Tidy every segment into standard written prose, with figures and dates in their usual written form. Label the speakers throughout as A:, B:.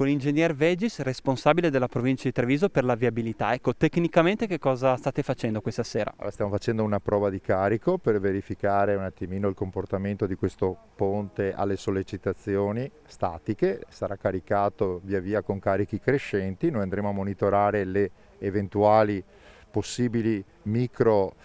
A: con l'ingegner Vegis, responsabile della provincia di Treviso per la viabilità. Ecco, tecnicamente che cosa state facendo questa sera?
B: Allora, stiamo facendo una prova di carico per verificare un attimino il comportamento di questo ponte alle sollecitazioni statiche. Sarà caricato via via con carichi crescenti. Noi andremo a monitorare le eventuali possibili i micro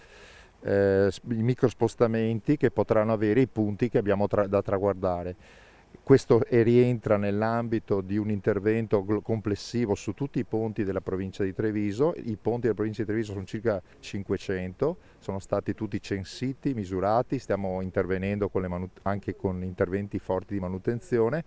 B: spostamenti che potranno avere i punti che abbiamo da traguardare. Questo rientra nell'ambito di un intervento complessivo su tutti i ponti della provincia di Treviso. I ponti della provincia di Treviso sono circa 500, sono stati tutti censiti, misurati, stiamo intervenendo anche con interventi forti di manutenzione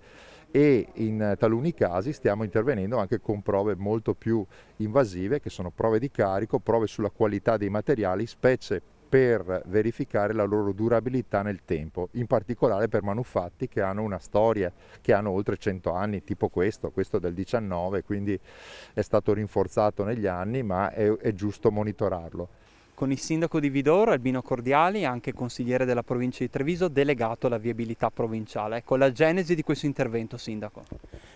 B: e in taluni casi stiamo intervenendo anche con prove molto più invasive, che sono prove di carico, prove sulla qualità dei materiali, specie per verificare la loro durabilità nel tempo, in particolare per manufatti che hanno una storia, che hanno oltre 100 anni, tipo questo del 19, quindi è stato rinforzato negli anni, ma è giusto monitorarlo.
A: Con il sindaco di Vidoro, Albino Cordiali, anche consigliere della provincia di Treviso, delegato alla viabilità provinciale. Ecco la genesi di questo intervento, sindaco.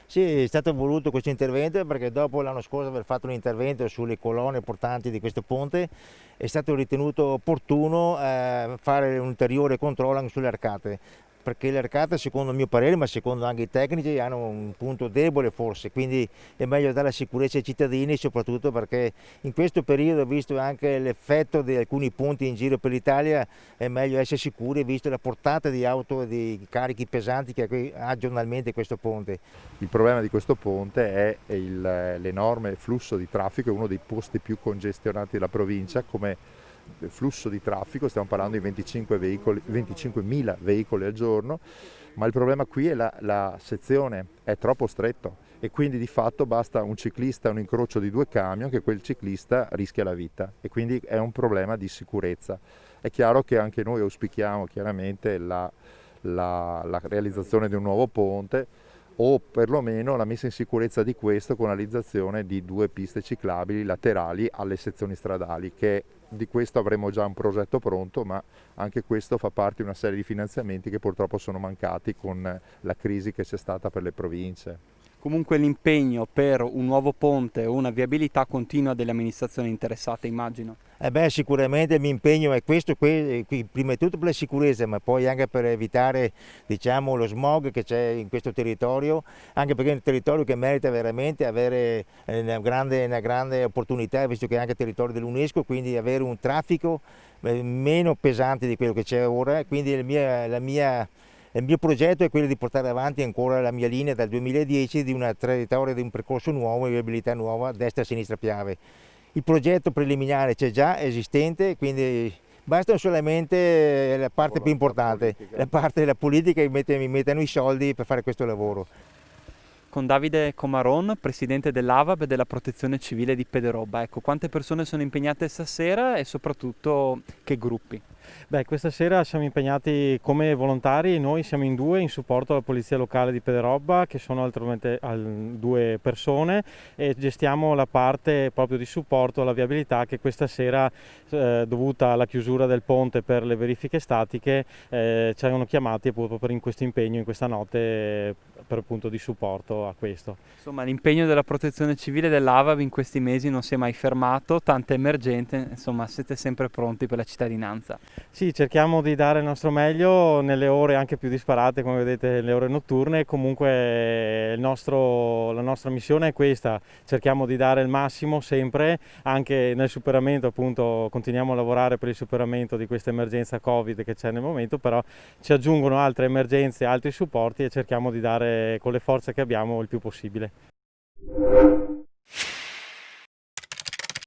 C: Sì, è stato voluto questo intervento perché dopo l'anno scorso aver fatto un intervento sulle colonne portanti di questo ponte è stato ritenuto opportuno fare un ulteriore controllo anche sulle arcate, perché le arcate, secondo il mio parere, ma secondo anche i tecnici, hanno un punto debole forse, quindi è meglio dare la sicurezza ai cittadini, soprattutto perché in questo periodo, visto anche l'effetto di alcuni punti in giro per l'Italia, è meglio essere sicuri, visto la portata di auto e di carichi pesanti che ha giornalmente questo ponte.
B: Il problema di questo ponte è l'enorme flusso di traffico, è uno dei posti più congestionati della provincia come flusso di traffico, stiamo parlando di 25.000 veicoli al giorno, ma il problema qui è la sezione è troppo stretto e quindi di fatto basta un ciclista, un incrocio di due camion che quel ciclista rischia la vita e quindi è un problema di sicurezza. È chiaro che anche noi auspichiamo chiaramente la realizzazione di un nuovo ponte o perlomeno la messa in sicurezza di questo con la realizzazione di due piste ciclabili laterali alle sezioni stradali, che di questo avremo già un progetto pronto, ma anche questo fa parte di una serie di finanziamenti che purtroppo sono mancati con la crisi che c'è stata per le province.
A: Comunque l'impegno per un nuovo ponte o una viabilità continua delle amministrazioni interessate, immagino.
C: Sicuramente il mio impegno è questo, prima di tutto per la sicurezza, ma poi anche per evitare, diciamo, lo smog che c'è in questo territorio, anche perché è un territorio che merita veramente avere una grande opportunità, visto che è anche territorio dell'UNESCO, quindi avere un traffico meno pesante di quello che c'è ora, quindi il mio progetto è quello di portare avanti ancora la mia linea dal 2010 di una traiettoria, di un percorso nuovo, di viabilità nuova, destra, sinistra, Piave. Il progetto preliminare c'è già, esistente, quindi basta solamente la parte più importante, la parte della politica che mi mettano i soldi per fare questo lavoro.
A: Con Davide Comaron, presidente dell'AVAB e della Protezione Civile di Pederobba. Ecco, quante persone sono impegnate stasera e soprattutto che gruppi?
D: Questa sera siamo impegnati come volontari, noi siamo in due in supporto alla Polizia Locale di Pederobba, che sono altrimenti due persone, e gestiamo la parte proprio di supporto alla viabilità che questa sera, dovuta alla chiusura del ponte per le verifiche statiche, ci hanno chiamati proprio in questo impegno, in questa notte, per appunto di supporto a questo.
A: Insomma, l'impegno della Protezione Civile dell'AVAB in questi mesi non si è mai fermato, tante emergenze, insomma, siete sempre pronti per la cittadinanza.
D: Sì, cerchiamo di dare il nostro meglio nelle ore anche più disparate, come vedete, le ore notturne. Comunque la nostra missione è questa, cerchiamo di dare il massimo sempre, anche nel superamento, appunto, continuiamo a lavorare per il superamento di questa emergenza Covid che c'è nel momento, però ci aggiungono altre emergenze, altri supporti e cerchiamo di dare con le forze che abbiamo il più possibile.